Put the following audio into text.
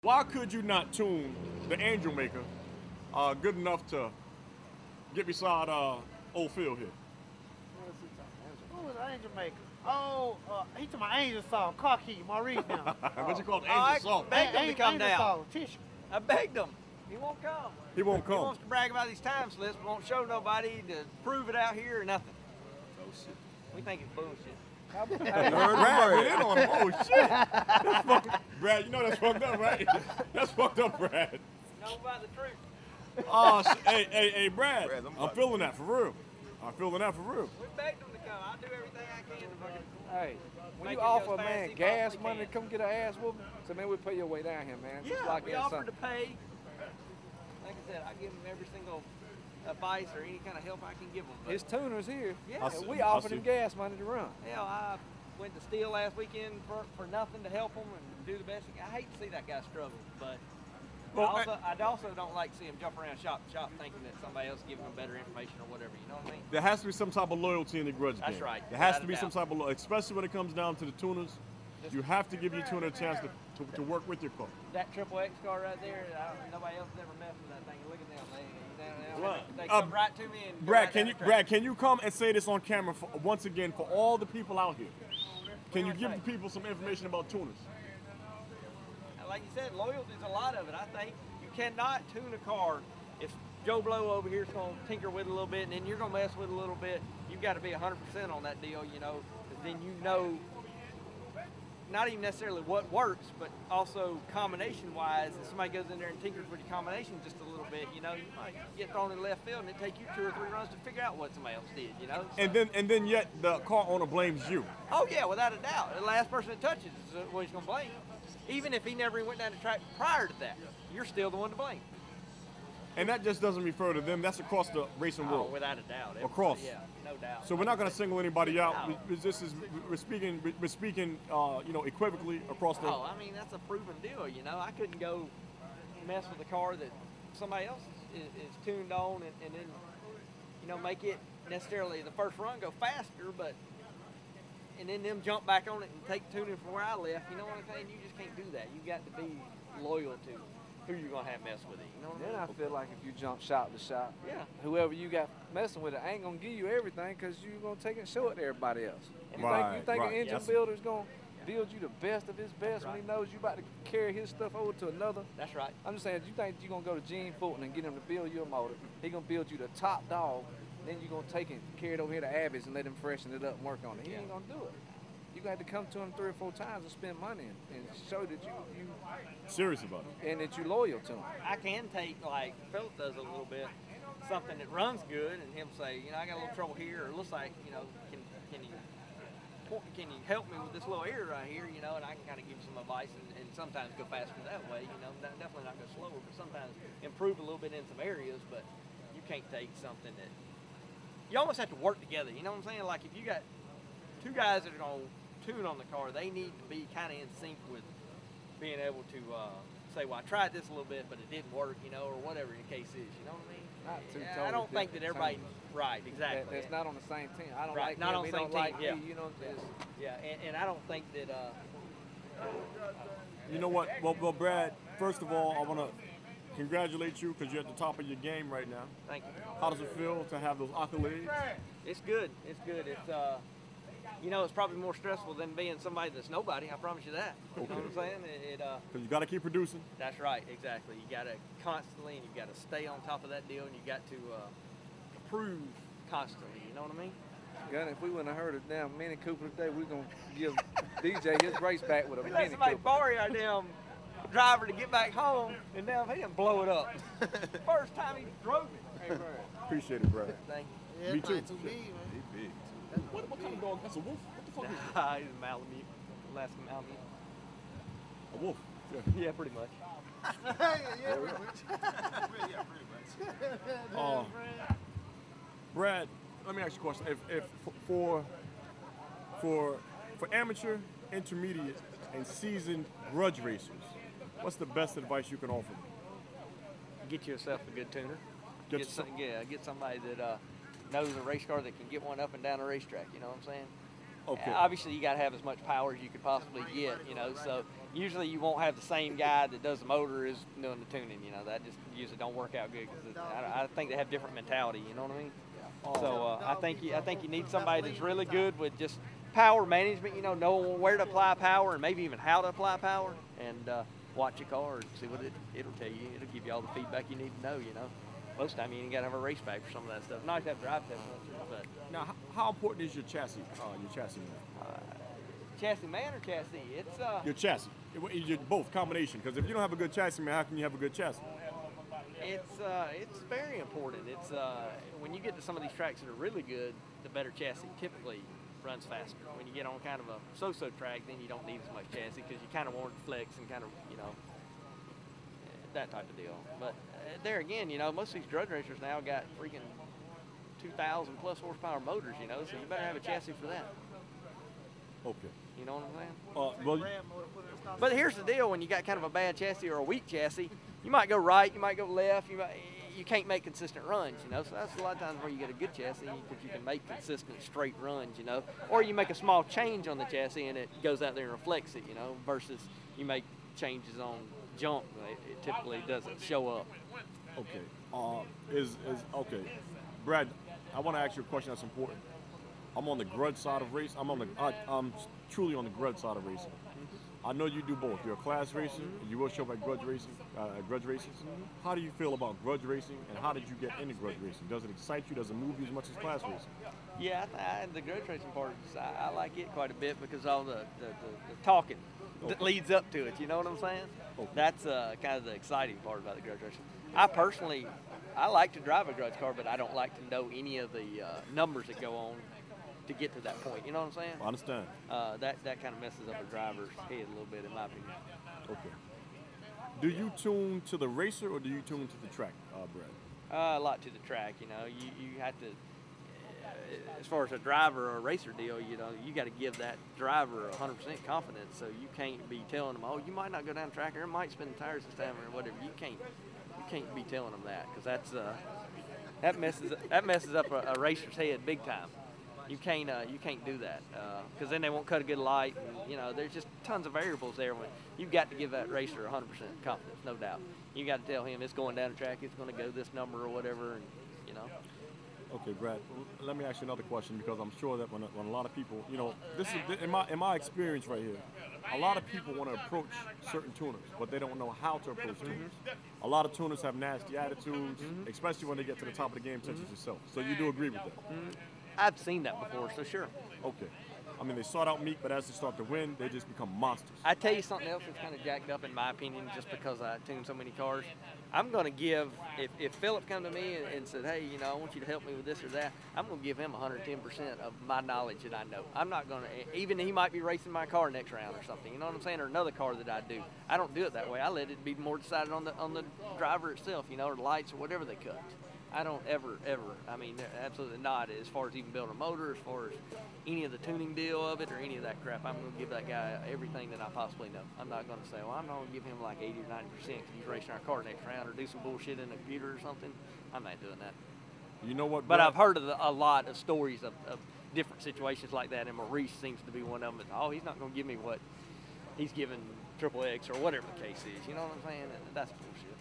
Why could you not tune the Angel Maker good enough to get beside old Phil here? Who was the Angel Maker? Oh, he took my Angel Salt, car key, Maurice now. What you call Oh, I Angel Salt? begged him to come Angel down. Salt, tissue. I begged him. He won't come. He won't He come. wants to brag about these time slips, but won't show nobody to prove it out here or nothing. Oh shit. We think it's bullshit. Brad went in on him. Oh shit. That's fucking, Brad, you know that's fucked up, right? That's fucked up, Brad. Know about the truth. Oh, hey, Brad. I'm feeling that for real. I'm feeling that for real. We begged him to come. I'll do everything I can to fucking Hey, when make you it offer go a as fast man as he gas possibly money to can. come get an ass whooping, so man, we'll pay your way down here, man. Just Yeah, like we in offered to something. pay. Like I said, I give him every single advice or any kind of help I can give him. But His tuner's here. Yeah. I'll And see. we I'll offered him see. gas money to run. hell, I went to Steel last weekend for nothing to help him and do the best. I hate to see that guy struggle, but Well, I also don't like to see him jump around shop to shop thinking that somebody else is giving him better information or whatever. You know what I mean? There has to be some type of loyalty in the grudge That's game. right, There has without to a be some doubt. type of loyalty, especially when it comes down to the tuners. You have to give your tuner a chance to work with your car. That triple X car right there, nobody else has ever messed with that thing. Look at them. They Well, come right to me and go Brad, right can down you the track. Brad, can you come and say this on camera once again for all the people out here? Can you give the people some information about tuners? Like you said, loyalty is a lot of it. I think you cannot tune a car if Joe Blow over here is going to tinker with it a little bit, and then you're going to mess with it a little bit. You've got to be 100% on that deal, you know. 'Cause then you know, not even necessarily what works, but also combination-wise. If somebody goes in there and tinkers with your combination just a little bit, you know, you might get thrown in left field, and it take you 2 or 3 runs to figure out what somebody else did, you know. So, And then yet the car owner blames you. oh yeah, without a doubt, the last person that touches is what he's going to blame. Even if he never even went down the track prior to that, you're still the one to blame. And that just doesn't refer to them. That's across the racing Oh, world. without a doubt. Across. Yeah, no doubt. So we're not going to single anybody out. No. We're speaking you know, equivocally across the. Oh, I mean, that's a proven deal, you know. I couldn't go mess with a car that somebody else is tuned on and then, you know, make it necessarily the first run go faster, but and then them jump back on it and take tuning from where I left. You know what I'm saying? You just can't do that. You got to be loyal to who you're going to have mess with it. You know what Then I I mean? feel like if you jump shop to shop, Yeah. whoever you got messing with it ain't gonna give you everything because you're gonna take it and show it to everybody else. You Right, think right. an engine Yes. builder's gonna build you the best of his best when he right. knows you about to carry his stuff over to another? That's right. I'm just saying, you think you're gonna go to Gene Fulton and get him to build you a motor? He gonna build you the top dog. Then you're gonna take it, carry it over here to Abby's and let him freshen it up and work on it. He ain't gonna do it. You got to come to him 3 or 4 times and spend money and show that you Serious about it. and that you're loyal to him. I can take, like Philip does a little bit, something that runs good, and him say, you know, I got a little trouble here, or it looks like, you know, can you help me with this little area right here, you know, and I can kind of give you some advice and sometimes go faster that way, you know, definitely not go slower, but sometimes improve a little bit in some areas, but you can't take something that, you almost have to work together, you know what I'm saying? Like if you got 2 guys that are going to tune on the car, they need to be kind of in sync with being able to say, well, I tried this a little bit, but it didn't work, you know, or whatever the case is, you know what I mean? Not two Yeah, I totally don't think that different everybody, teams. right, exactly. That's not on the same team. I don't Right, like not him, on he the same don't like team, yeah. me, you know. Yeah, and I don't think that, You know what? Well, Brad, first of all, I want to congratulate you because you're at the top of your game right now. thank you. How does it feel to have those accolades? It's good. It's good. It's you know, it's probably more stressful than being somebody that's nobody. I promise you that. You know what I'm saying? Because you got to keep producing. That's right. Exactly. You got to constantly, and you got to stay on top of that deal, and you got to improve constantly. You know what I mean? Gunn, if we wouldn't have heard a damn Mini Cooper today, we're going to give DJ his race back with a We let Mini somebody Cooper. borrow our damn driver to get back home, and now he didn't blow it up. First time he drove it. Hey, Brad. Appreciate it, Brad. Thank Yeah, Me it's too. not too big, man. He big. What kind of dog? That's a wolf? What the fuck is you. that? He's a Malamute. Alaskan Malamute. A wolf. Yeah. Yeah, pretty much. yeah, pretty much. Yeah, pretty much. Brad, let me ask you a question. If for amateur, intermediate, and seasoned grudge racers, what's the best advice you can offer them? Get yourself a good tuner. Get Get, yourself- get somebody that knows a race car that can get one up and down a racetrack. You know what I'm saying? Okay. Obviously, you got to have as much power as you could possibly get, you know. So usually you won't have the same guy that does the motor as doing the tuning, you know. That just usually don't work out good because I think they have different mentality, you know what I mean? So I think you need somebody that's really good with just power management, you know, knowing where to apply power and maybe even how to apply power, and watch your car and see what it'll tell you. It'll give you all the feedback you need to know, you know. Most of the time you ain't got to have a race back for some of that stuff. Nice to have drive test, but Now, how important is your chassis? Man? Chassis man or chassis? It's Your chassis. Both combination. Because if you don't have a good chassis man, how can you have a good chassis? It's very important. It's when you get to some of these tracks that are really good, the better chassis typically runs faster. When you get on kind of a so-so track, then you don't need as much chassis because you kind of want it to flex and kind of, you know, that type of deal. But there again, you know, most of these grudge racers now got freaking 2,000 plus horsepower motors, you know, so you better have a chassis for that. Okay. You know what I'm saying? Well, But here's the deal: when you got kind of a bad chassis or a weak chassis, you might go right, you might go left, you can't make consistent runs, you know. So that's a lot of times where you get a good chassis because you can make consistent straight runs, you know. Or you make a small change on the chassis and it goes out there and reflects it, you know. Versus you make changes on junk, it typically doesn't show up. Okay. Okay, Brad? I want to ask you a question that's important. I'm on the grudge side of race. I'm truly on the grudge side of racing. I know you do both. You're a class racer, and you will show up at grudge races. How do you feel about grudge racing, and how did you get into grudge racing? Does it excite you? Does it move you as much as class racing? Yeah, the grudge racing part, I like it quite a bit because all the talking that leads up to it. You know what I'm saying? Okay. That's kind of the exciting part about the grudge racing. I personally, I like to drive a grudge car, but I don't like to know any of the numbers that go on to get to that point. You know what I'm saying? I understand. That kind of messes up a driver's head a little bit, in my opinion. Okay. Do you tune to the racer or do you tune to the track, Brad? A lot to the track. You know, you have to. As far as a driver or a racer deal, you know, you got to give that driver 100% confidence. So you can't be telling them, oh, you might not go down the track, or it might spin the tires this time, or whatever. You can't be telling them that because that messes up a racer's head big time. You can't do that because then they won't cut a good light. And, you know, there's just tons of variables there. When you've got to give that racer 100% confidence, no doubt. You got to tell him it's going down the track, it's going to go this number or whatever, and you know. Okay, Brad. Let me ask you another question because I'm sure that when a lot of people, you know, this is in my experience right here. A lot of people want to approach certain tuners, but they don't know how to approach tuners. A lot of tuners have nasty attitudes, especially when they get to the top of the game, such as yourself. So you do agree with that? I've seen that before, so sure. Okay. I mean, they start out meek, but as they start to win, they just become monsters. I tell you something else that's kind of jacked up in my opinion, just because I tune so many cars. I'm going to give, if Philip come to me and said, hey, you know, I want you to help me with this or that, I'm going to give him 110% of my knowledge that I know. I'm not going to, even he might be racing my car next round or something, you know what I'm saying, or another car that I do. I don't do it that way. I let it be more decided on the driver itself, you know, or the lights or whatever they cut. I don't ever, I mean, absolutely not, as far as even building a motor, as far as any of the tuning deal of it or any of that crap. I'm going to give that guy everything that I possibly know. I'm not going to say, well, I'm not going to give him like 80 or 90% because he's racing our car next round or do some bullshit in the computer or something. I'm not doing that. You know what, But Brad? I've heard of a lot of stories of different situations like that, and Maurice seems to be one of them. Oh, he's not going to give me what he's giving Triple X or whatever the case is. You know what I'm saying? That's bullshit.